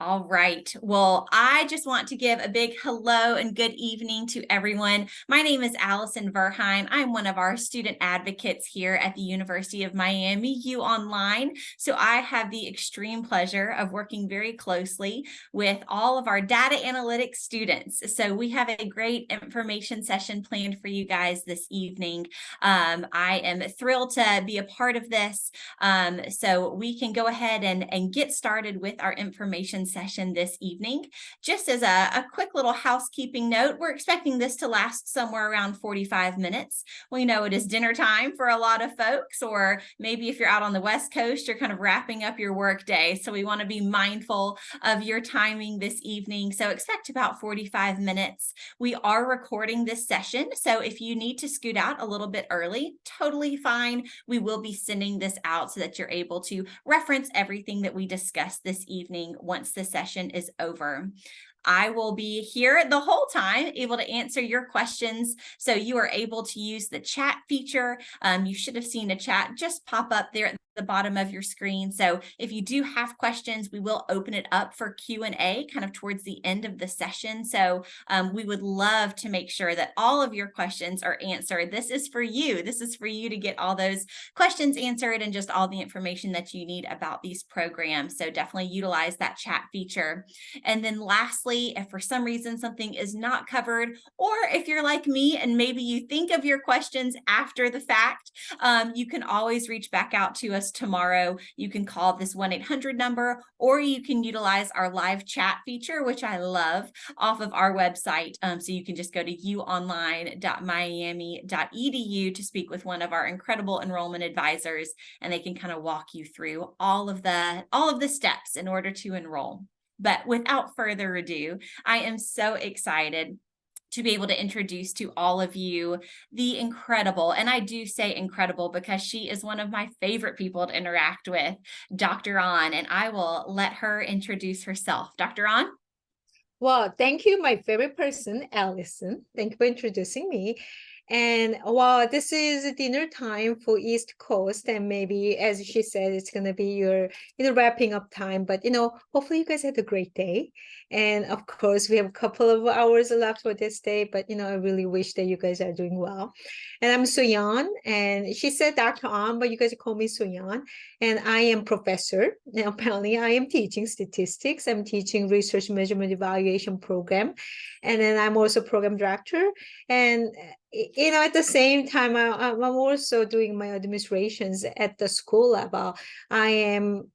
All right. Well, I just want to give a big hello and good evening to everyone. My name is Allison Verheim. I'm one of our student advocates here at the University of Miami U Online. So I have the extreme pleasure of working very closely with all of our data analytics students. So we have a great information session planned for you guys this evening. I am thrilled to be a part of this. So we can go ahead and get started with our information session this evening. Just as a quick little housekeeping note, we're expecting this to last somewhere around 45 minutes. We know it is dinner time for a lot of folks, or maybe if you're out on the West Coast, you're kind of wrapping up your work day. So we want to be mindful of your timing this evening. So expect about 45 minutes. We are recording this session. So if you need to scoot out a little bit early, totally fine. We will be sending this out so that you're able to reference everything that we discussed this evening once the session is over. I will be here the whole time, able to answer your questions. So you are able to use the chat feature. You should have seen a chat just pop up there at the bottom of your screen. So if you do have questions, we will open it up for Q&A kind of towards the end of the session. So we would love to make sure that all of your questions are answered. This is for you. This is for you to get all those questions answered and just all the information that you need about these programs. So definitely utilize that chat feature. And then lastly, if for some reason something is not covered, or if you're like me and maybe you think of your questions after the fact, you can always reach back out to us tomorrow. You can call this 1-800 number, or you can utilize our live chat feature, which I love, off of our website. So you can just go to uonline.miami.edu to speak with one of our incredible enrollment advisors, and they can kind of walk you through all of the steps in order to enroll. But without further ado, I am so excited to be able to introduce to all of you the incredible, and I do say incredible because she is one of my favorite people to interact with, Dr. An, and I will let her introduce herself. Dr. An? Well, thank you, my favorite person, Allison. Thank you for introducing me. And while this is dinner time for East Coast, and maybe, as she said, it's going to be your, wrapping up time. But, hopefully you guys had a great day. And of course, we have a couple of hours left for this day, but, I really wish that you guys are doing well. And I'm Suyan, and she said Dr. An, but you guys call me Suyan. And I am professor. Now, apparently, I am teaching statistics. I'm teaching research measurement evaluation program. And then I'm also program director. And at the same time, I'm also doing my administrations at the school level. I am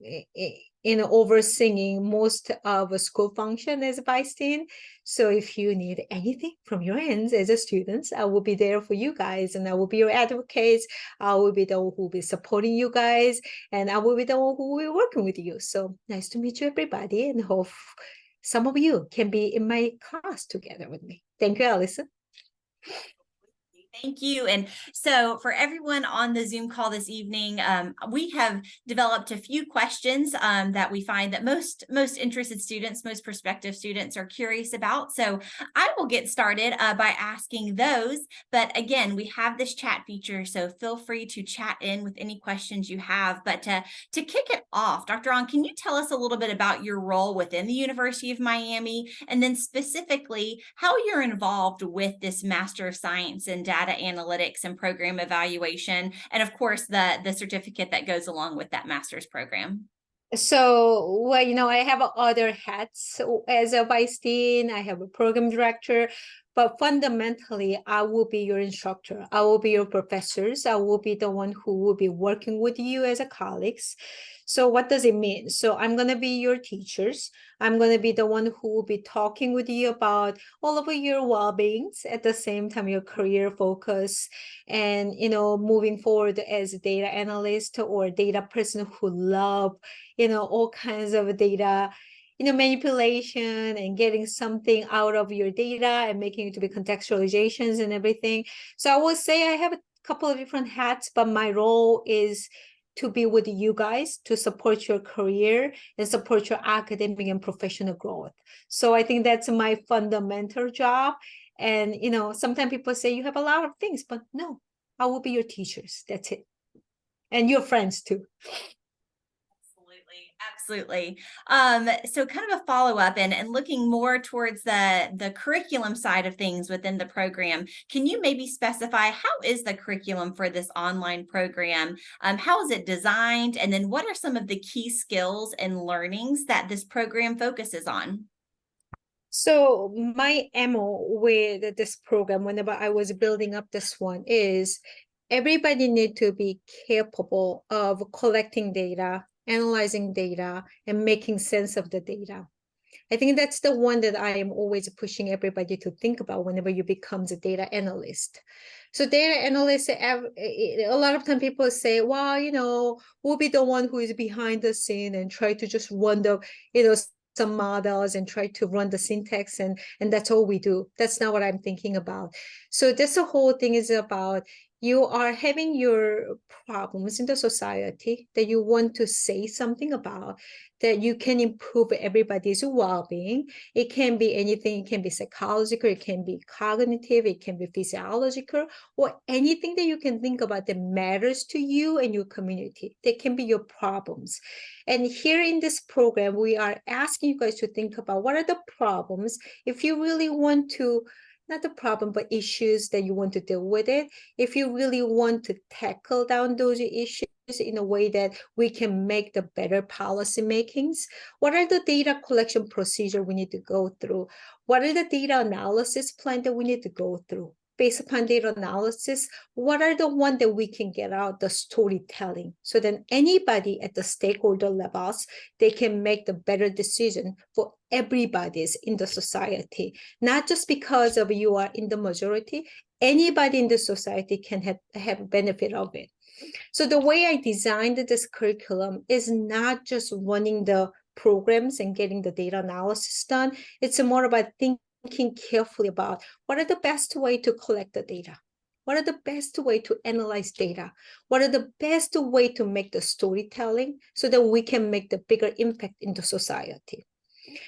overseeing most of a school function as a vice dean. So if you need anything from your ends as a student, I will be there for you guys, and I will be your advocates. I will be the one who will be supporting you guys, and I will be the one who will be working with you. So nice to meet you, everybody, and hope some of you can be in my class together with me. Thank you, Allison. Thank you. And so for everyone on the Zoom call this evening, we have developed a few questions that we find that most interested students, most prospective students are curious about. So I will get started by asking those. But again, we have this chat feature, so feel free to chat in with any questions you have. But to kick it off, Dr. An, can you tell us a little bit about your role within the University of Miami, and then specifically how you're involved with this Master of Science in Data Analytics and Program Evaluation, and of course the certificate that goes along with that master's program? So, well, I have other hats as a vice dean. I have a program director, but fundamentally, I will be your instructor. I will be your professors. I will be the one who will be working with you as a colleagues. So what does it mean? So I'm going to be your teachers. I'm going to be the one who will be talking with you about all of your well-beings, at the same time, your career focus, and, moving forward as a data analyst or data person who love, all kinds of data, manipulation and getting something out of your data and making it to be contextualizations and everything. So I would say I have a couple of different hats, but my role is to be with you guys, to support your career and support your academic and professional growth. So I think that's my fundamental job. And, sometimes people say you have a lot of things, but no, I will be your teachers. That's it. And your friends too. Absolutely. So kind of a follow-up and looking more towards the curriculum side of things within the program, can you maybe specify how is the curriculum for this online program? How is it designed? And then what are some of the key skills and learnings that this program focuses on? So my MO with this program, whenever I was building up this one, is everybody need to be capable of collecting data, analyzing data, and making sense of the data. I think that's the one that I am always pushing everybody to think about whenever you become a data analyst. So data analysts, a lot of time people say, well, we'll be the one who is behind the scene and try to just run some models and try to run the syntax and that's all we do. That's not what I'm thinking about. So this whole thing is about you are having your problems in the society that you want to say something about, that you can improve everybody's well-being. It can be anything. It can be psychological, it can be cognitive, it can be physiological, or anything that you can think about that matters to you and your community. That can be your problems. And here in this program, we are asking you guys to think about what are the problems. If you really want to, not the problem, but issues that you want to deal with it. If you really want to tackle down those issues in a way that we can make the better policy makings, what are the data collection procedure we need to go through? What are the data analysis plan that we need to go through? Based upon data analysis, what are the one that we can get out the storytelling so that anybody at the stakeholder levels, they can make the better decision for everybody's in the society, not just because of you are in the majority, anybody in the society can have benefit of it. So the way I designed this curriculum is not just running the programs and getting the data analysis done. It's more about thinking carefully about what are the best way to collect the data. What are the best way to analyze data? What are the best way to make the storytelling so that we can make the bigger impact in the society?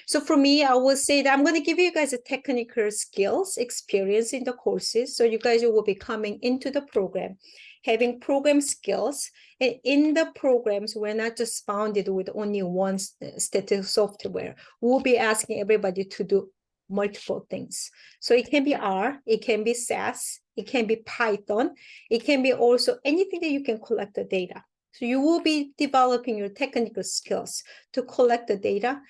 So for me, I will say that I'm going to give you guys a technical skills experience in the courses. So you guys will be coming into the program, having program skills. And in the programs, we're not just founded with only one statistical software. We'll be asking everybody to do multiple things. So it can be R, it can be SAS, it can be Python, it can be also anything that you can collect the data. So you will be developing your technical skills to collect the data,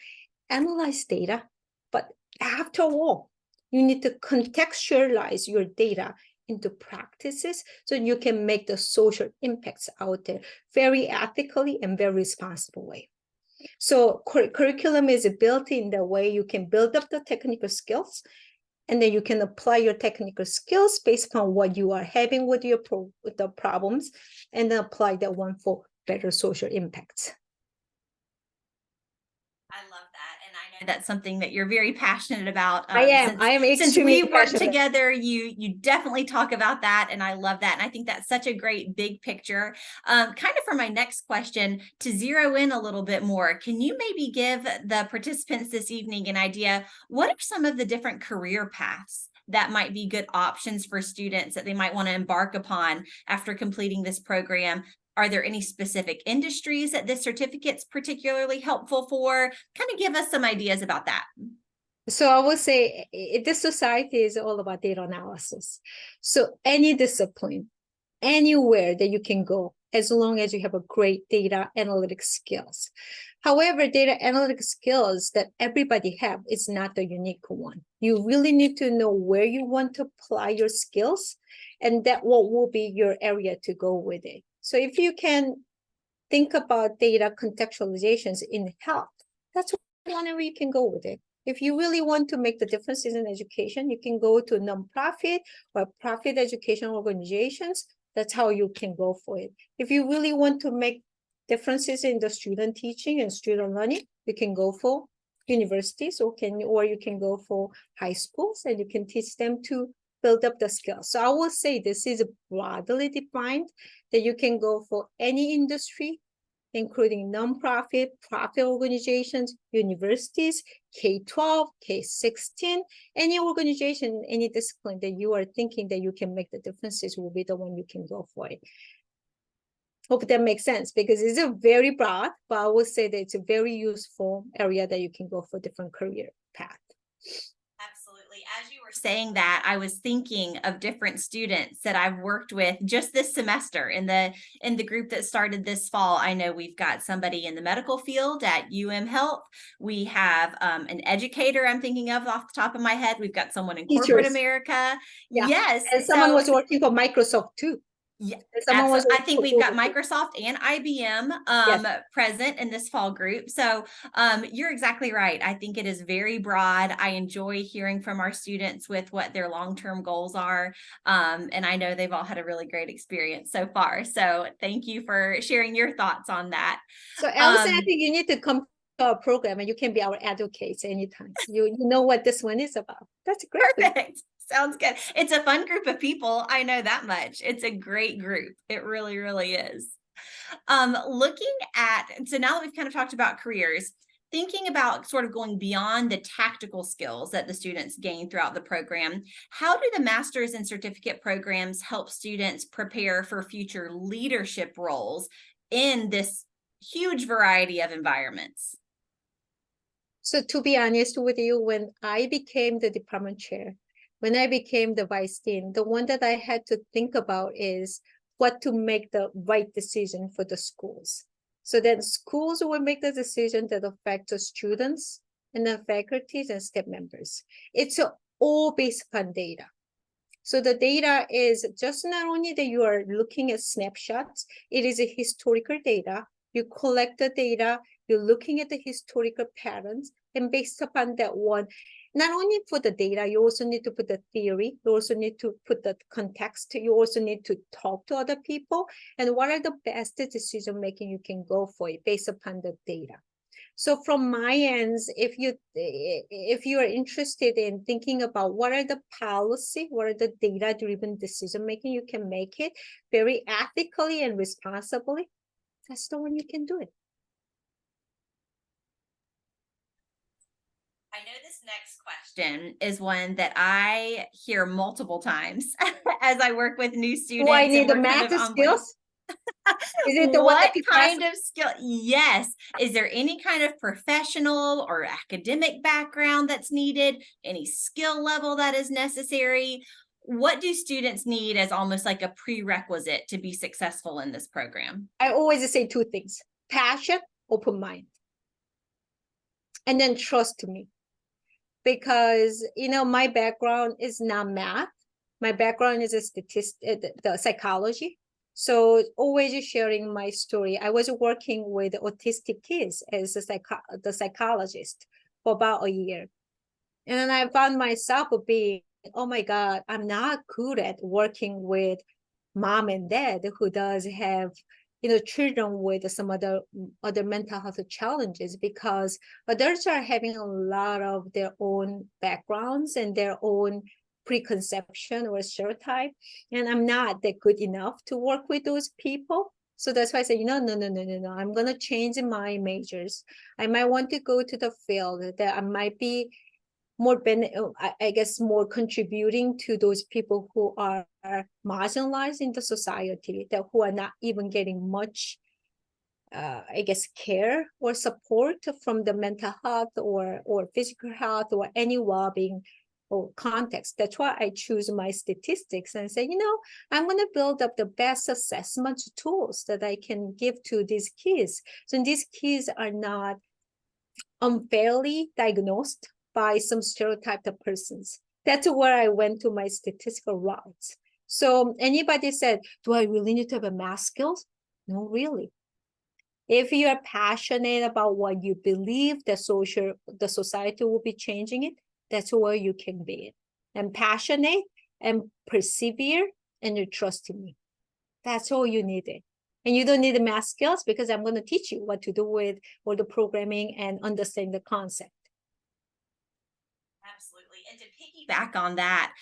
analyze data, but after all, you need to contextualize your data into practices so you can make the social impacts out there very ethically and very responsible way. So curriculum is built in the way you can build up the technical skills, and then you can apply your technical skills based upon what you are having with with the problems, and then apply that one for better social impacts. I love that. And I know that's something that you're very passionate about. I am Since extremely we work passionate. together, you definitely talk about that. And I love that. And I think that's such a great big picture. Kind of for my next question, to zero in a little bit more, can you maybe give the participants this evening an idea? What are some of the different career paths that might be good options for students that they might want to embark upon after completing this program? Are there any specific industries that this certificate's particularly helpful for? Kind of give us some ideas about that. So I would say this society is all about data analysis. So any discipline, anywhere that you can go, as long as you have a great data analytics skills. However, data analytics skills that everybody have is not the unique one. You really need to know where you want to apply your skills, and that what will be your area to go with it. So if you can think about data contextualizations in health, that's one area you can go with it. If you really want to make the differences in education, you can go to nonprofit or profit education organizations. That's how you can go for it. If you really want to make differences in the student teaching and student learning, you can go for universities, or you can go for high schools, and you can teach them to build up the skills. So I will say this is broadly defined, that you can go for any industry, including nonprofit, profit organizations, universities, K-12, K-16, any organization, any discipline that you are thinking that you can make the differences will be the one you can go for it. Hope that makes sense because it's a very broad, but I would say that it's a very useful area that you can go for different career path. Absolutely. As you were saying that, I was thinking of different students that I've worked with just this semester in the group that started this fall. I know we've got somebody in the medical field at UM Health. We have an educator I'm thinking of off the top of my head. We've got someone in corporate Teachers. America. Yeah. Yes. And someone was working for Microsoft too. Yeah, And someone was absolutely. I think working we've got for Google. Microsoft and IBM Yes. present in this fall group. So you're exactly right. I think it is very broad. I enjoy hearing from our students with what their long-term goals are. And I know they've all had a really great experience so far. So thank you for sharing your thoughts on that. So Allison, I think you need to come to our program and you can be our advocates anytime. You know what this one is about. That's great. Perfect. Sounds good. It's a fun group of people. I know that much. It's a great group. It really, really is. Looking at, so now that we've kind of talked about careers, thinking about sort of going beyond the tactical skills that the students gain throughout the program, how do the master's and certificate programs help students prepare for future leadership roles in this huge variety of environments? So to be honest with you, when I became the department chair, when I became the vice dean, the one that I had to think about is what to make the right decision for the schools. So then schools will make the decision that affect the students and the faculties and staff members. It's all based upon data. So the data is just not only that you are looking at snapshots, it is a historical data. You collect the data, you're looking at the historical patterns, and based upon that one, not only for the data, you also need to put the theory, you also need to put the context, you also need to talk to other people, and what are the best decision making you can go for it based upon the data. So from my ends, if you are interested in thinking about what are the policy, what are the data-driven decision making, you can make it very ethically and responsibly. That's the one you can do it. I know this next question is one that I hear multiple times as I work with new students. Do I need the we're kind math of skills? Is it the one what that people ask? kind of skill? Yes. Is there any kind of professional or academic background that's needed? Any skill level that is necessary? What do students need as almost like a prerequisite to be successful in this program? I always say two things: passion, open mind, and then trust me. Because my background is not math. My background is the psychology. So always sharing my story. I was working with autistic kids as the psychologist for about a year. And then I found myself being, oh my God, I'm not good at working with mom and dad who does have children with some other mental health challenges, because adults are having a lot of their own backgrounds and their own preconception or stereotype, and I'm not that good enough to work with those people. So that's why I say, no, I'm going to change my majors. I might want to go to the field that I might be more I guess more contributing to those people who are marginalized in the society, that who are not even getting much I guess care or support from the mental health or physical health or any well-being or context. That's why I choose my statistics and say, I'm going to build up the best assessment tools that I can give to these kids. So these kids are not unfairly diagnosed by some stereotyped persons. That's where I went to my statistical routes. So anybody said, do I really need to have a math skills? No, really. If you are passionate about what you believe the society will be changing it, that's where you can be. And passionate and persevere and you trust in me. That's all you needed. And you don't need the math skills because I'm going to teach you what to do with all the programming and understand the concept. Absolutely. And to piggyback on that,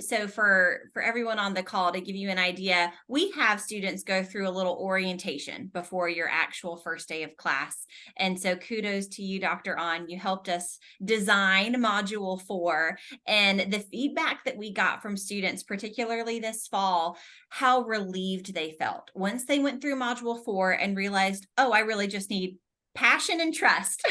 so for everyone on the call, to give you an idea, we have students go through a little orientation before your actual first day of class. And so kudos to you, Dr. On. You helped us design Module 4, and the feedback that we got from students, particularly this fall, how relieved they felt once they went through Module 4 and realized, oh, I really just need passion and trust.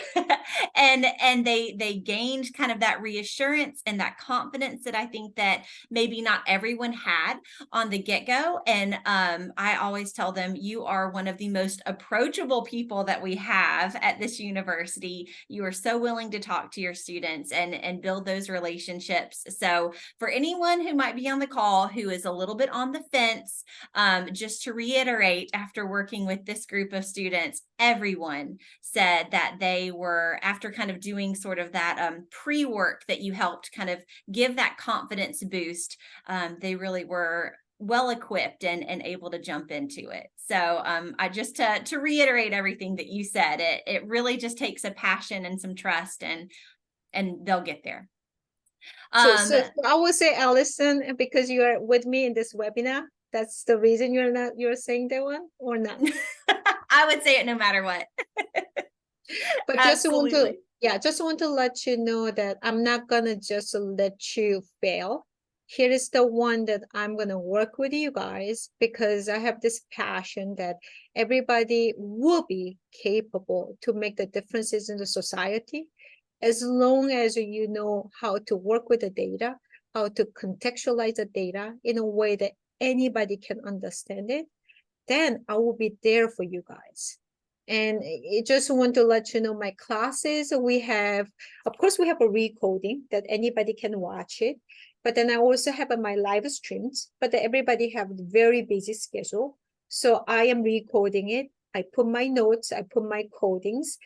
And they gained kind of that reassurance and that confidence that I think that maybe not everyone had on the get-go. And I always tell them, you are one of the most approachable people that we have at this university. You are so willing to talk to your students and build those relationships. So for anyone who might be on the call who is a little bit on the fence, just to reiterate, after working with this group of students, everyone said that they were, after kind of doing sort of that pre-work that you helped kind of give that confidence boost, they really were well equipped and able to jump into it. So I just to reiterate everything that you said, it really just takes a passion and some trust, and they'll get there. So I will say, Allison, because you are with me in this webinar, that's the reason you're saying that one, or not? I would say it no matter what. But just want to, just want to let you know that I'm not gonna just let you fail. Here is the one that I'm gonna work with you guys, because I have this passion that everybody will be capable to make the differences in the society, as long as you know how to work with the data, how to contextualize the data in a way that anybody can understand it. Then I will be there for you guys. And I just want to let you know, my classes, we have, of course, we have a recording that anybody can watch it. But then I also have my live streams, but everybody have a very busy schedule. So I am recording it. I put my notes, I put my codings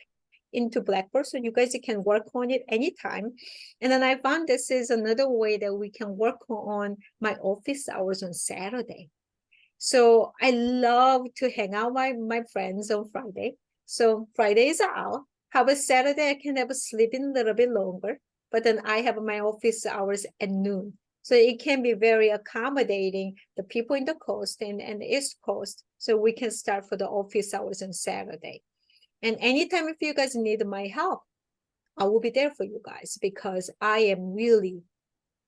into Blackboard, so you guys can work on it anytime. And then I found this is another way that we can work on my office hours on Saturday. So I love to hang out with my friends on Friday. So Friday is out. How about Saturday? I can have a sleep in a little bit longer, but then I have my office hours at noon. So it can be very accommodating, the people in the coast and the East Coast. So we can start for the office hours on Saturday. And anytime if you guys need my help, I will be there for you guys, because I am really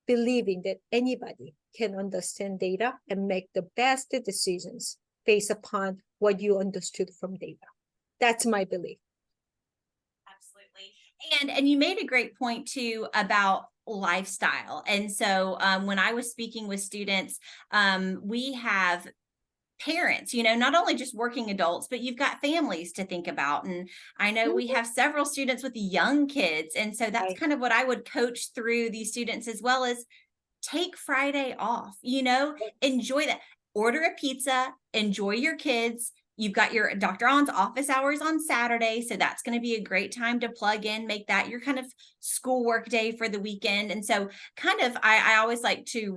believing that anybody can understand data and make the best decisions based upon what you understood from data. That's my belief. Absolutely. And you made a great point too about lifestyle. And so when I was speaking with students, we have parents, not only just working adults, but you've got families to think about. And I know we have several students with young kids. And so that's kind of what I would coach through these students, as well as take Friday off, enjoy that. Order a pizza, enjoy your kids. You've got your Dr. On's office hours on Saturday. So that's going to be a great time to plug in, make that your kind of schoolwork day for the weekend. And so kind of, I always like to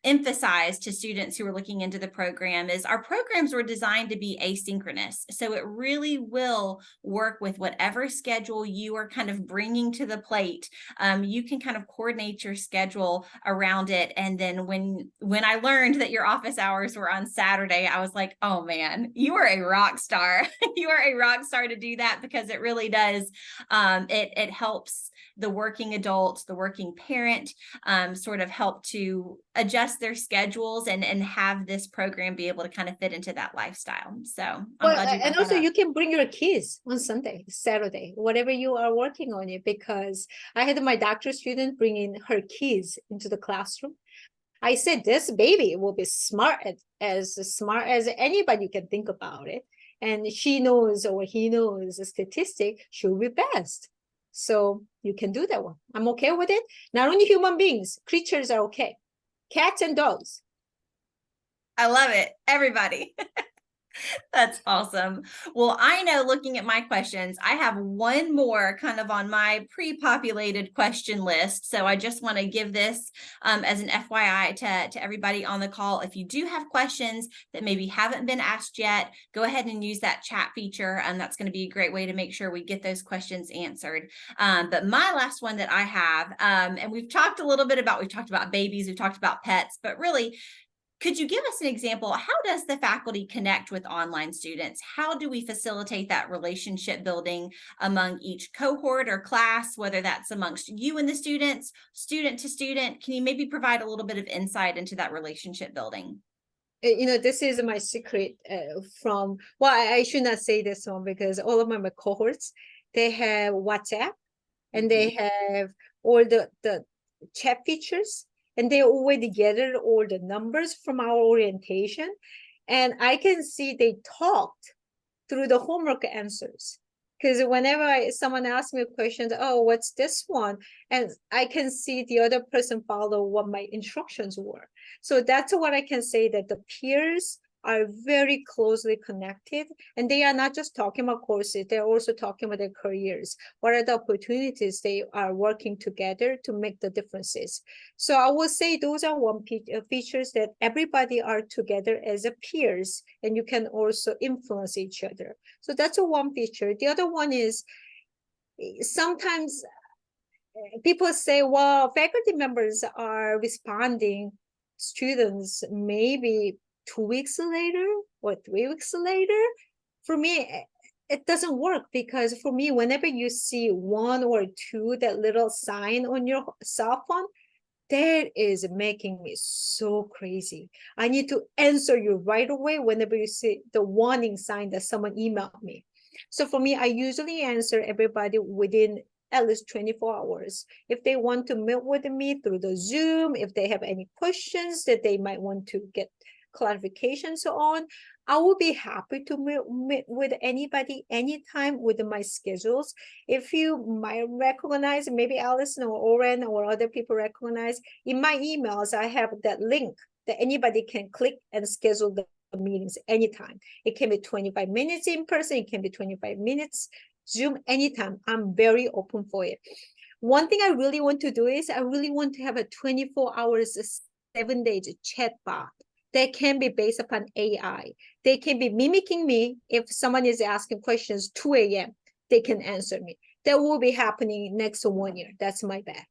emphasize to students who are looking into the program is our programs were designed to be asynchronous. So it really will work with whatever schedule you are kind of bringing to the plate. You can kind of coordinate your schedule around it. And then when I learned that your office hours were on Saturday, I was like, oh man, you are a rock star. You are a rock star to do that, because it really does. It helps the working adult, the working parent, sort of help to adjust their schedules and have this program be able to kind of fit into that lifestyle. So I'm glad you and also you can bring your kids on Sunday, Saturday, whatever you are working on it, because I had my doctor student bringing her kids into the classroom. I said, this baby will be smart as anybody can think about it. And she knows, or he knows, a statistic, she'll be best. So you can do that one. I'm okay with it. Not only human beings, creatures are okay. Cats and dogs. I love it. Everybody. That's awesome. Well, I know looking at my questions, I have one more kind of on my pre-populated question list. So I just want to give this as an FYI to everybody on the call. If you do have questions that maybe haven't been asked yet, go ahead and use that chat feature. And that's going to be a great way to make sure we get those questions answered. But my last one that I have, and we've talked about babies, we've talked about pets, but really, could you give us an example? How does the faculty connect with online students? How do we facilitate that relationship building among each cohort or class, whether that's amongst you and the students, student to student? Can you maybe provide a little bit of insight into that relationship building? This is my secret from, well, I should not say this one because all of my cohorts, they have WhatsApp and they have all the chat features, and they already gathered all the numbers from our orientation. And I can see they talked through the homework answers. Because whenever someone asks me questions, oh, what's this one? And I can see the other person follow what my instructions were. So that's what I can say, that the peers are very closely connected, and they are not just talking about courses, they're also talking about their careers. What are the opportunities they are working together to make the differences? So I would say those are one features, that everybody are together as a peers, and you can also influence each other. So that's a one feature. The other one is sometimes people say, well, faculty members are responding students maybe 2 weeks later or 3 weeks later. For me, it doesn't work, because for me, whenever you see one or two, that little sign on your cell phone, that is making me so crazy. I need to answer you right away whenever you see the warning sign that someone emailed me. So for me, I usually answer everybody within at least 24 hours. If they want to meet with me through the Zoom, if they have any questions that they might want to get clarification, so on, I will be happy to meet with anybody anytime with my schedules. If you might recognize, maybe Allison or Oren or other people recognize, in my emails, I have that link that anybody can click and schedule the meetings anytime. It can be 25 minutes in person, it can be 25 minutes Zoom, anytime. I'm very open for it. One thing I really want to do is I really want to have a 24 hours, 7 days chat bot that can be based upon AI. They can be mimicking me. If someone is asking questions 2 a.m., they can answer me. That will be happening next 1 year. That's my bet.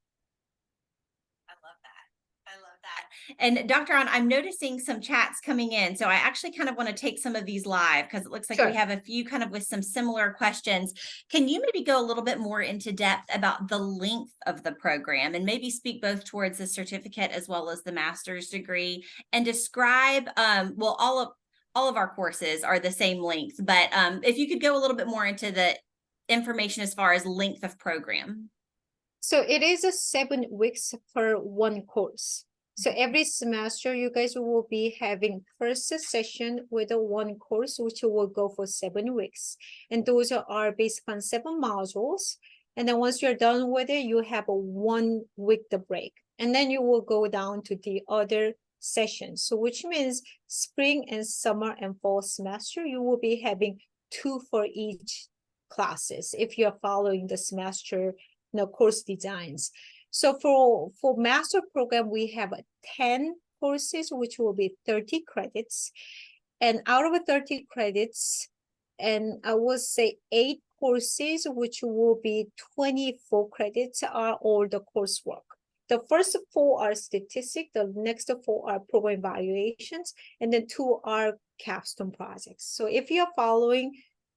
I love that. I love that. And Dr. On, I'm noticing some chats coming in. So I actually kind of want to take some of these live because it looks like we Sure. have a few kind of with some similar questions. Can you maybe go a little bit more into depth about the length of the program and maybe speak both towards the certificate as well as the master's degree, and describe, well, all of our courses are the same length, but if you could go a little bit more into the information as far as length of program. So it is a 7 weeks for one course. So every semester, you guys will be having first session with a one course, which will go for 7 weeks. And those are based on 7 modules. And then once you're done with it, you have a 1 week the break. And then you will go down to the other sessions. So which means spring and summer and fall semester, you will be having 2 for each classes if you're following the semester course designs. So for master program, we have 10 courses, which will be 30 credits. And out of 30 credits, and I would say 8 courses, which will be 24 credits, are all the coursework. The first 4 are statistics, the next 4 are program evaluations, and then 2 are capstone projects. So if you're following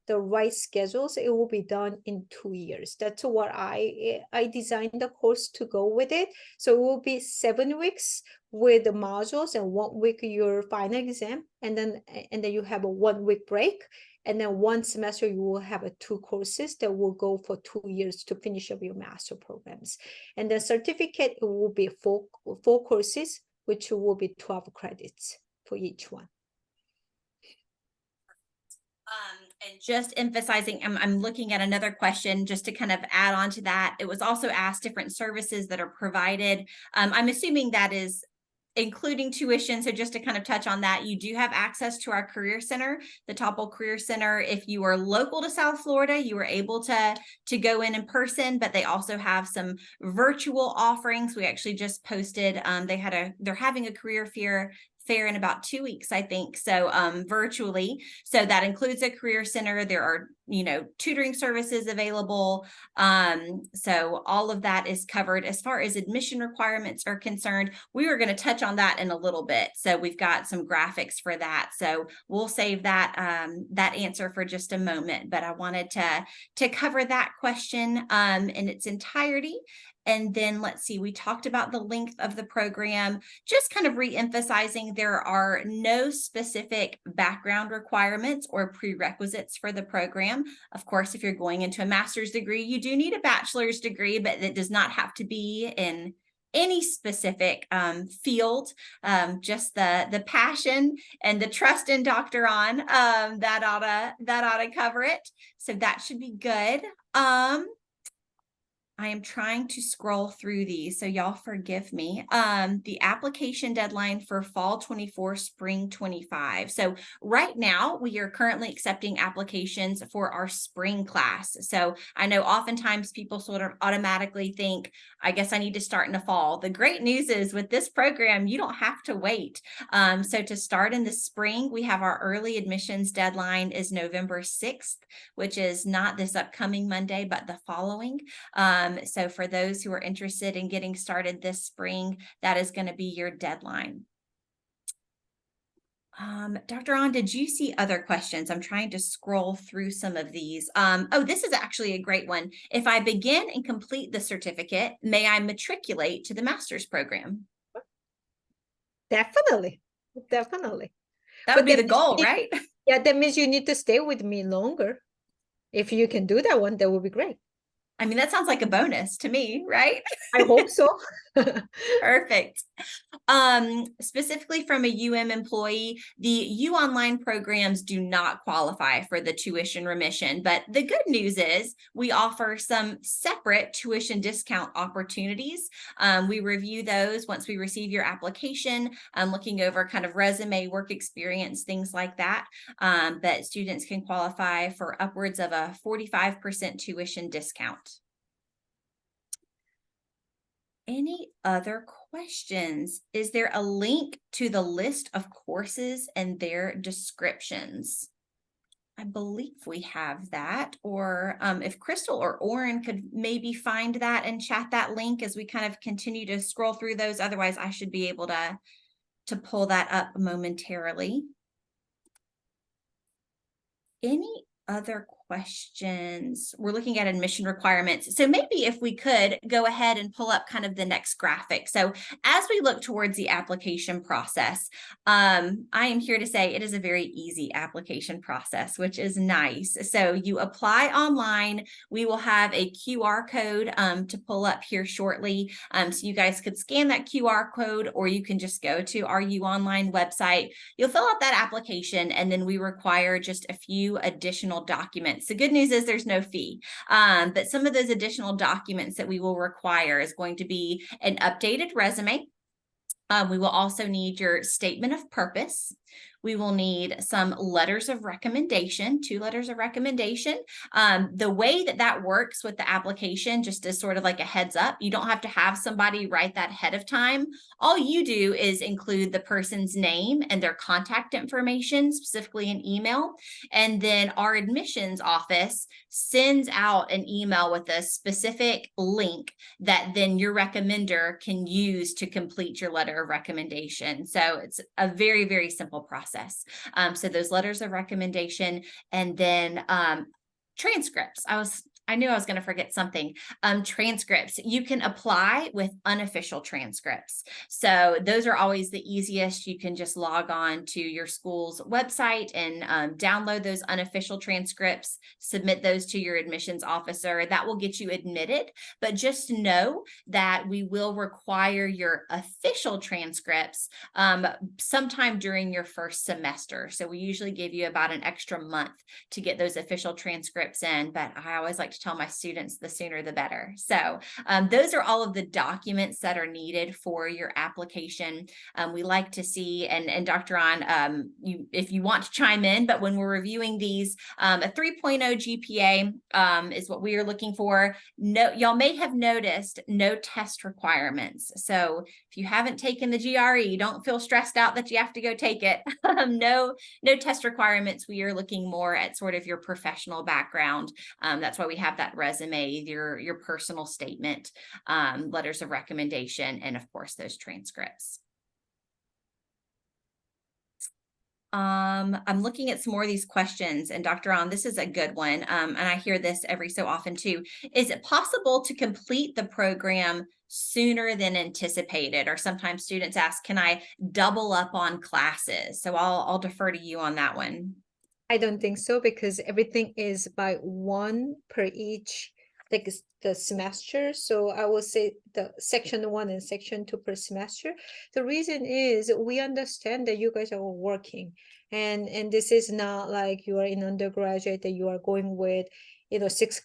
the right schedules, it will be done in 2 years. That's what I designed the course to go with it. So it will be 7 weeks with the modules and 1 week your final exam, and then you have a 1 week break, and then 1 semester you will have 2 courses that will go for 2 years to finish up your master programs. And the certificate, it will be 4 courses, which will be 12 credits for each one. And just emphasizing, I'm looking at another question just to kind of add on to that. It was also asked different services that are provided. I'm assuming that is including tuition. So just to kind of touch on that, you do have access to our Career Center, the Topple Career Center. If you are local to South Florida, you are able to go in person, but they also have some virtual offerings. We actually just posted, they're having a career fair in about 2 weeks, I think. So virtually. So that includes a career center. There are, tutoring services available. So all of that is covered. As far as admission requirements are concerned, we were going to touch on that in a little bit. So we've got some graphics for that. So we'll save that that answer for just a moment. But I wanted to cover that question in its entirety. And then let's see, we talked about the length of the program, just kind of re-emphasizing there are no specific background requirements or prerequisites for the program. Of course, if you're going into a master's degree, you do need a bachelor's degree, but it does not have to be in any specific field, just the passion and the trust in Dr. On, that ought to cover it. So that should be good. I am trying to scroll through these, so y'all forgive me. The application deadline for fall 24, spring 25. So right now we are currently accepting applications for our spring class. So I know oftentimes people sort of automatically think, I guess I need to start in the fall. The great news is with this program, you don't have to wait. So to start in the spring, we have our early admissions deadline is November 6th, which is not this upcoming Monday, but the following. So for those who are interested in getting started this spring, that is going to be your deadline. Dr. On, did you see other questions? I'm trying to scroll through some of these. Oh, this is actually a great one. If I begin and complete the certificate, may I matriculate to the master's program? Definitely. Definitely. That would be the goal, right? Yeah, that means you need to stay with me longer. If you can do that one, that would be great. I mean, that sounds like a bonus to me, right? I hope so. Perfect. Specifically from a UM employee, the U Online programs do not qualify for the tuition remission, but the good news is we offer some separate tuition discount opportunities. We review those once we receive your application, looking over kind of resume, work experience, things like that. But students can qualify for upwards of a 45% tuition discount. Any other questions? Is there a link to the list of courses and their descriptions? I believe we have that, or if Crystal or Oren could maybe find that and chat that link as we kind of continue to scroll through those. Otherwise, I should be able to pull that up momentarily. Any other questions? We're looking at admission requirements. So maybe if we could go ahead and pull up kind of the next graphic. So as we look towards the application process, I am here to say it is a very easy application process, which is nice. So you apply online. We will have a QR code to pull up here shortly. So you guys could scan that QR code, or you can just go to our U Online website. You'll fill out that application, and then we require just a few additional documents. The good news is there's no fee, but some of those additional documents that we will require is going to be an updated resume. We will also need your statement of purpose. We will need some letters of recommendation, 2 letters of recommendation. The way that works with the application, just as sort of like a heads up, you don't have to have somebody write that ahead of time. All you do is include the person's name and their contact information, specifically an email. And then our admissions office sends out an email with a specific link that then your recommender can use to complete your letter of recommendation. So it's a very, very simple process. So those letters of recommendation, and then transcripts. I knew I was going to forget something. Transcripts. You can apply with unofficial transcripts. So those are always the easiest. You can just log on to your school's website and download those unofficial transcripts, submit those to your admissions officer. That will get you admitted. But just know that we will require your official transcripts sometime during your first semester. So we usually give you about an extra month to get those official transcripts in. But I always like much tell my students, the sooner the better. So those are all of the documents that are needed for your application. We like to see, and Dr. An, if you want to chime in, but when we're reviewing these, a 3.0 GPA is what we are looking for. No, y'all may have noticed no test requirements. So if you haven't taken the GRE, don't feel stressed out that you have to go take it. No test requirements. We are looking more at sort of your professional background. That's why we have that resume, your personal statement, letters of recommendation, and of course those transcripts. I'm looking at some more of these questions, and Dr. An, this is a good one. And I hear this every so often too. Is it possible to complete the program sooner than anticipated? Or sometimes students ask, can I double up on classes? So I'll defer to you on that one. I don't think so, because everything is by one per each, like the semester. So I will say the section 1 and section 2 per semester. The reason is we understand that you guys are working, and this is not like you are in undergraduate that you are going with, you know, six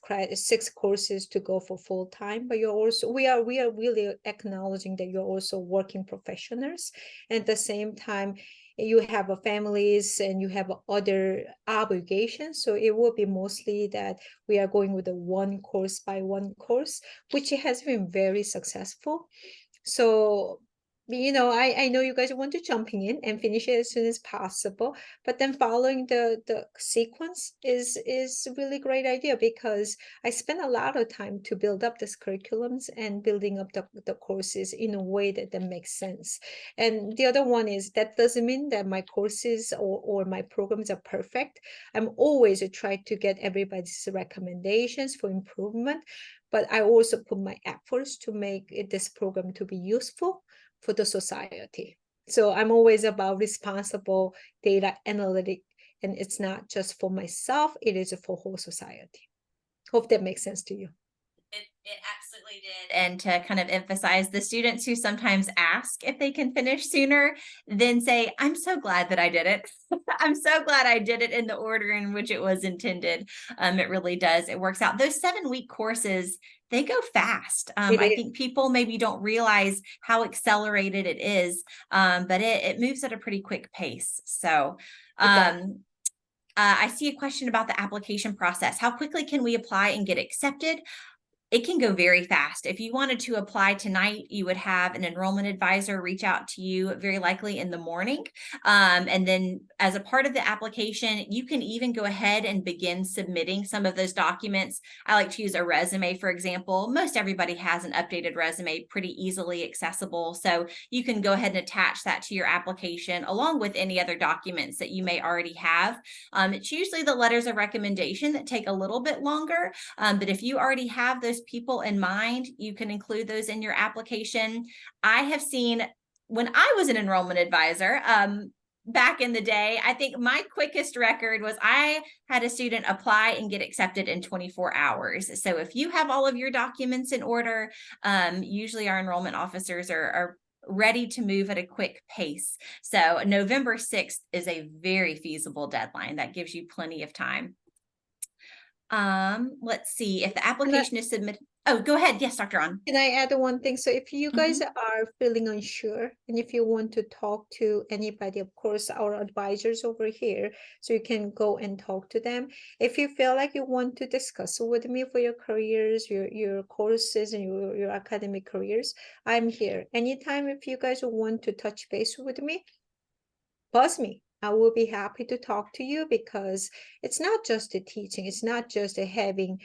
courses to go for full time, but you're also, we are really acknowledging that you're also working professionals. And at the same time, you have a families and you have other obligations. So it will be mostly that we are going with a one course by one course, which has been very successful. So, you know, I know you guys want to jumping in and finish it as soon as possible, but then following the sequence is really great idea, because I spent a lot of time to build up this curriculums and building up the courses in a way that makes sense. And the other one is that doesn't mean that my courses or my programs are perfect. I'm always trying to get everybody's recommendations for improvement, but I also put my efforts to make this program to be useful for the society. So I'm always about responsible data analytic, and it's not just for myself, it is for whole society. Hope that makes sense to you. It absolutely did. And to kind of emphasize, the students who sometimes ask if they can finish sooner, then say, I'm so glad that I did it. I'm so glad I did it in the order in which it was intended. It really does. It works out. Those 7-week courses, they go fast. I think people maybe don't realize how accelerated it is, but it moves at a pretty quick pace. So I see a question about the application process. How quickly can we apply and get accepted? It can go very fast. If you wanted to apply tonight, you would have an enrollment advisor reach out to you very likely in the morning. And then as a part of the application, you can even go ahead and begin submitting some of those documents. I like to use a resume, for example. Most everybody has an updated resume, pretty easily accessible. So you can go ahead and attach that to your application along with any other documents that you may already have. It's usually the letters of recommendation that take a little bit longer. But if you already have those people in mind, you can include those in your application. I have seen, when I was an enrollment advisor, back in the day, I think my quickest record was I had a student apply and get accepted in 24 hours. So if you have all of your documents in order, usually our enrollment officers are ready to move at a quick pace. So November 6th is a very feasible deadline. That gives you plenty of time. Let's see if the application is submitted. Oh, go ahead. Yes, Dr. An. Can I add one thing? So if you guys are feeling unsure, and if you want to talk to anybody, of course, our advisors over here, so you can go and talk to them. If you feel like you want to discuss with me for your careers, your courses, and your academic careers, I'm here. Anytime if you guys want to touch base with me, buzz me. I will be happy to talk to you, because it's not just the teaching, it's not just having,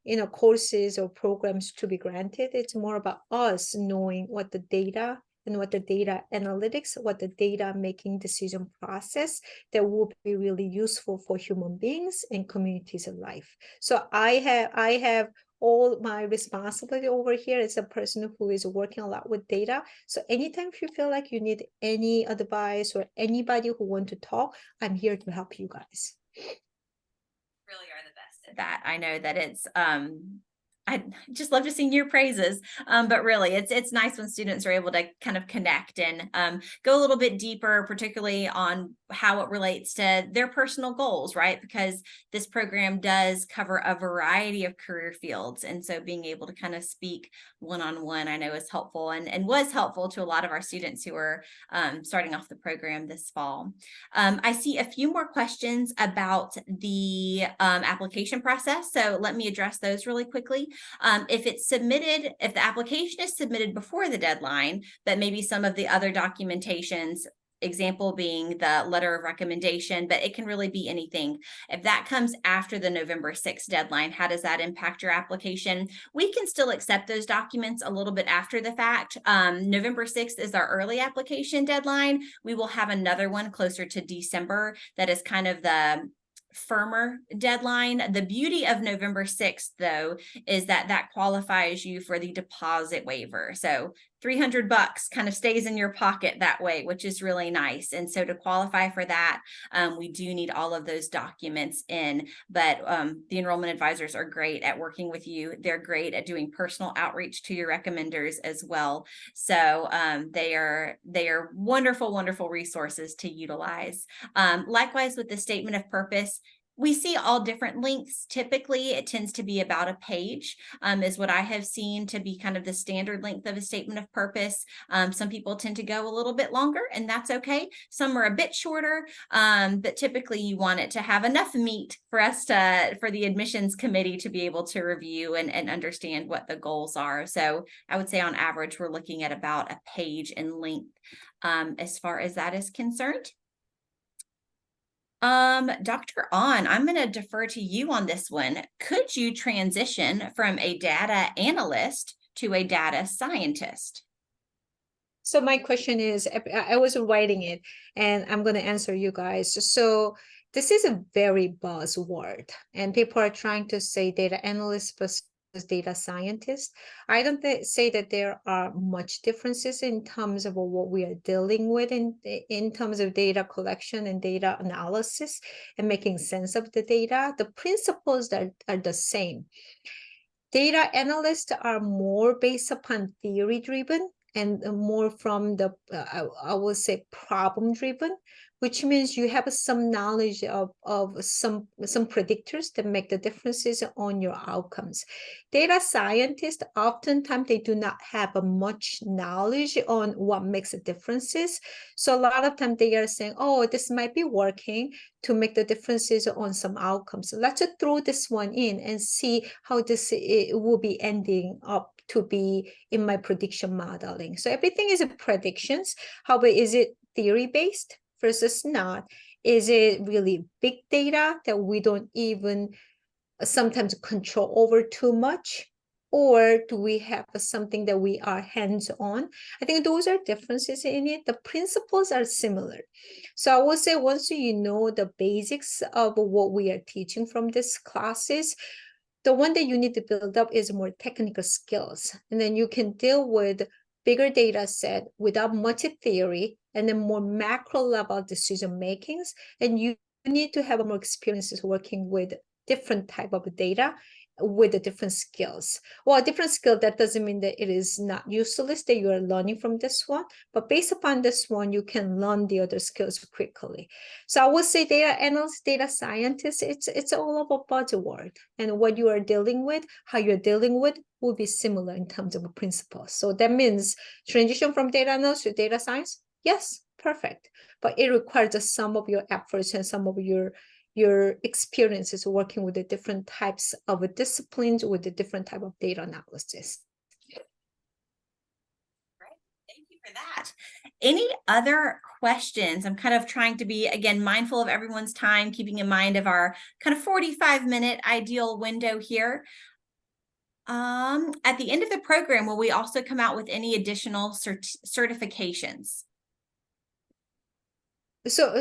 you know, courses or programs to be granted. It's more about us knowing what the data and what the data analytics, what the data making decision process that will be really useful for human beings and communities of life. So I have all my responsibility over here as a person who is working a lot with data. So anytime if you feel like you need any advice or anybody who want to talk, I'm here to help you guys. Really are the best at that. I know that it's I just love to sing your praises. But really, it's nice when students are able to kind of connect and go a little bit deeper, particularly on how it relates to their personal goals, right? Because this program does cover a variety of career fields. And so being able to kind of speak one-on-one, I know is helpful and was helpful to a lot of our students who are starting off the program this fall. I see a few more questions about the application process. So let me address those really quickly. If the application is submitted before the deadline, but maybe some of the other documentations, example being the letter of recommendation, but it can really be anything. If that comes after the November 6th deadline, how does that impact your application? We can still accept those documents a little bit after the fact. November 6th is our early application deadline. We will have another one closer to December that is kind of the firmer deadline. The beauty of November 6th, though, is that that qualifies you for the deposit waiver. So $300 kind of stays in your pocket that way, which is really nice. And so to qualify for that, we do need all of those documents in, but the enrollment advisors are great at working with you. They're great at doing personal outreach to your recommenders as well. So they are wonderful, wonderful resources to utilize. Likewise with the statement of purpose, we see all different lengths. Typically, it tends to be about a page, is what I have seen to be kind of the standard length of a statement of purpose. Some people tend to go a little bit longer, and that's okay. Some are a bit shorter, but typically you want it to have enough meat for the admissions committee to be able to review and understand what the goals are. So I would say on average, we're looking at about a page in length as far as that is concerned. Dr. On, I'm going to defer to you on this one. Could you transition from a data analyst to a data scientist? So my question is, I was writing it and I'm going to answer you guys. So this is a very buzzword and people are trying to say data analyst versus data scientist. I don't say that there are much differences in terms of what we are dealing with in terms of data collection and data analysis and making sense of the data. The principles are the same. Data analysts are more based upon theory driven and more from the, I would say, problem driven, which means you have some knowledge of some predictors that make the differences on your outcomes. Data scientists, oftentimes they do not have much knowledge on what makes the differences. So a lot of times they are saying, oh, this might be working to make the differences on some outcomes. So let's throw this one in and see how this will be ending up to be in my prediction modeling. So everything is predictions. However, is it theory-based versus not? Is it really big data that we don't even sometimes control over too much? Or do we have something that we are hands-on? I think those are differences in it. The principles are similar. So I would say once you know the basics of what we are teaching from these classes, the one that you need to build up is more technical skills. And then you can deal with bigger data set without much theory and then more macro level decision makings. And you need to have more experiences working with different type of data with the different skills. Well, different skill, that doesn't mean that it is not useless that you are learning from this one, but based upon this one, you can learn the other skills quickly. So I would say data analyst, data scientist, it's all about buzzword, and what you are dealing with, how you're dealing with will be similar in terms of principles. So that means transition from data analyst to data science, yes, perfect. But it requires some of your efforts and some of your experiences working with the different types of disciplines with the different type of data analysis. Great. Thank you for that. Any other questions? I'm kind of trying to be, again, mindful of everyone's time, keeping in mind of our kind of 45-minute ideal window here. At the end of the program, will we also come out with any additional certifications? So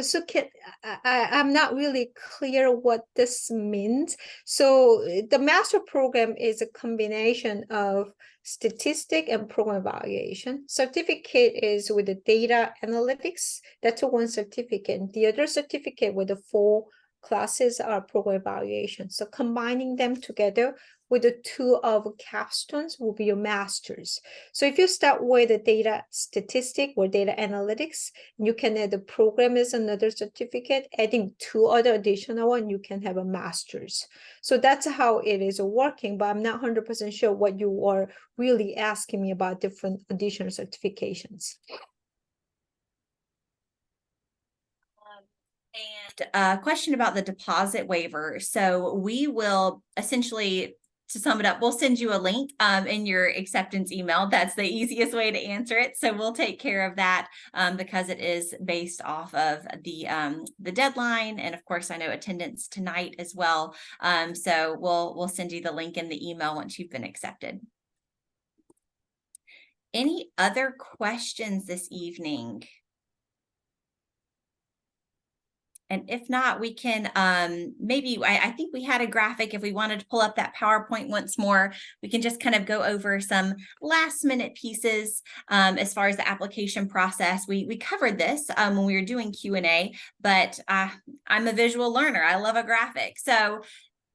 I'm not really clear what this means. So the master program is a combination of statistic and program evaluation. Certificate is with the data analytics. That's one certificate. The other certificate with the full classes are program evaluation. So combining them together with the two of capstones will be your master's. So if you start with the data statistic or data analytics, you can add the program as another certificate, adding two other additional one, you can have a master's. So that's how it is working, but I'm not 100% sure what you are really asking me about different additional certifications. And a question about the deposit waiver. So we will essentially, to sum it up, we'll send you a link in your acceptance email. That's the easiest way to answer it. So we'll take care of that because it is based off of the deadline. And of course, I know attendance tonight as well. So we'll send you the link in the email once you've been accepted. Any other questions this evening? And if not, we can maybe, I think we had a graphic. If we wanted to pull up that PowerPoint once more, we can just kind of go over some last minute pieces as far as the application process. We covered this when we were doing Q&A, but I'm a visual learner. I love a graphic. So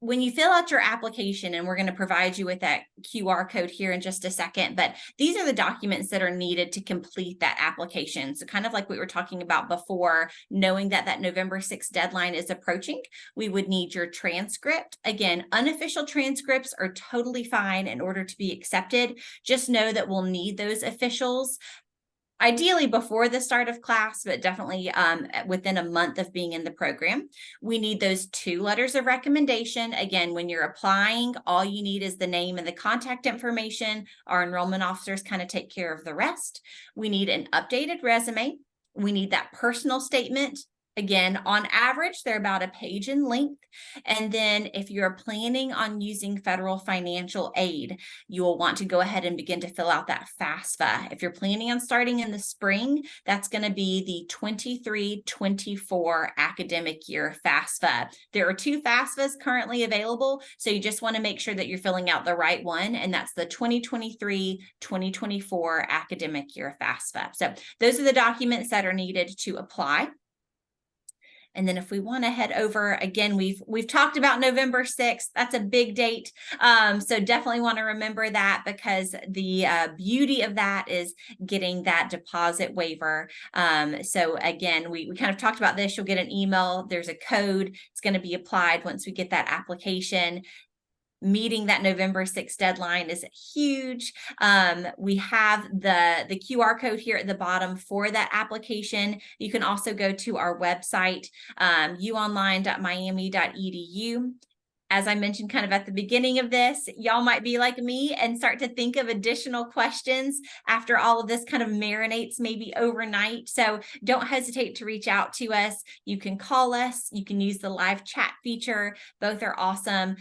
when you fill out your application, and we're going to provide you with that QR code here in just a second, but these are the documents that are needed to complete that application. So kind of like we were talking about before, knowing that that November 6th deadline is approaching, we would need your transcript. Again, unofficial transcripts are totally fine in order to be accepted. Just know that we'll need those officials ideally before the start of class, but definitely within a month of being in the program. We need those 2 letters of recommendation. Again, when you're applying, all you need is the name and the contact information. Our enrollment officers kind of take care of the rest. We need an updated resume. We need that personal statement. Again, on average, they're about a page in length. And then if you're planning on using federal financial aid, you will want to go ahead and begin to fill out that FAFSA. If you're planning on starting in the spring, that's going to be the 23-24 academic year FAFSA. There are 2 FAFSAs currently available, so you just want to make sure that you're filling out the right one, and that's the 2023-2024 academic year FAFSA. So those are the documents that are needed to apply. And then if we want to head over, again, we've talked about November 6th. That's a big date. So definitely want to remember that, because the beauty of that is getting that deposit waiver. So again, we kind of talked about this. You'll get an email. There's a code. It's going to be applied once we get that application. Meeting that November 6th deadline is huge. We have the QR code here at the bottom for that application. You can also go to our website, uonline.miami.edu. As I mentioned kind of at the beginning of this, y'all might be like me and start to think of additional questions after all of this kind of marinates maybe overnight. So don't hesitate to reach out to us. You can call us. You can use the live chat feature. Both are awesome.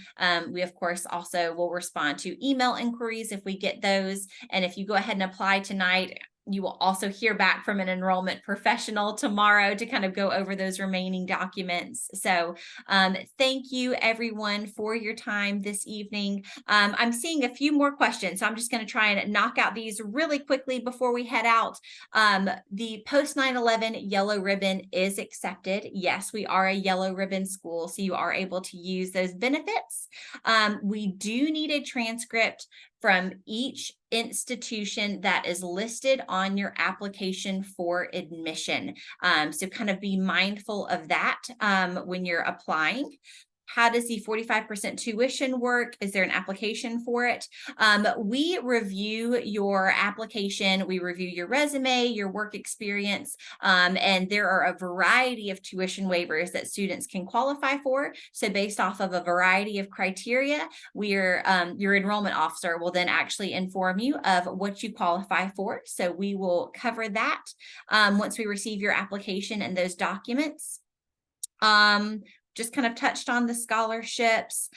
We, of course, also will respond to email inquiries if we get those. And if you go ahead and apply tonight, you will also hear back from an enrollment professional tomorrow to kind of go over those remaining documents. So thank you everyone for your time this evening. I'm seeing a few more questions, so I'm just going to try and knock out these really quickly before we head out. The post 9/11 yellow ribbon is accepted. Yes, we are a yellow ribbon school, so you are able to use those benefits. We do need a transcript from each institution that is listed on your application for admission. So kind of be mindful of that when you're applying. How does the 45% tuition work? Is there an application for it? We review your application, we review your resume, your work experience, and there are a variety of tuition waivers that students can qualify for. So based off of a variety of criteria, your enrollment officer will then actually inform you of what you qualify for. So we will cover that once we receive your application and those documents. Just kind of touched on the scholarships.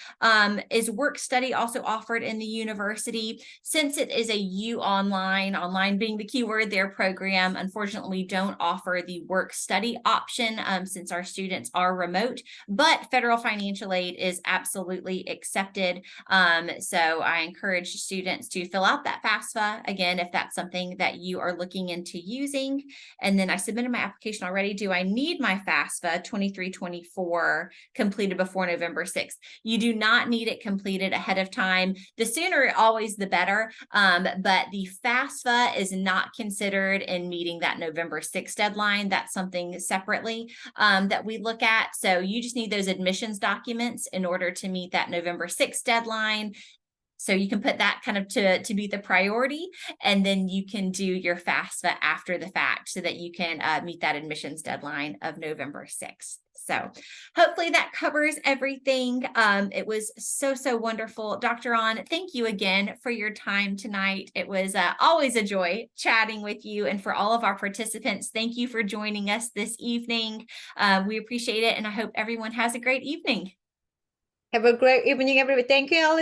Is work study also offered in the university? Since it is a online being the keyword, their program, unfortunately, we don't offer the work study option since our students are remote, but federal financial aid is absolutely accepted. So I encourage students to fill out that FAFSA, again, if that's something that you are looking into using. And then I submitted my application already. Do I need my FAFSA 23-24 completed before November 6th. You do not need it completed ahead of time. The sooner, always the better. But the FAFSA is not considered in meeting that November 6th deadline. That's something separately that we look at. So you just need those admissions documents in order to meet that November 6th deadline. So you can put that kind of to be the priority, and then you can do your FAFSA after the fact so that you can meet that admissions deadline of November 6th. So hopefully that covers everything. It was so wonderful. Dr. Ahn, thank you again for your time tonight. It was always a joy chatting with you, and for all of our participants, thank you for joining us this evening. We appreciate it, and I hope everyone has a great evening. Have a great evening, everybody. Thank you, Alice.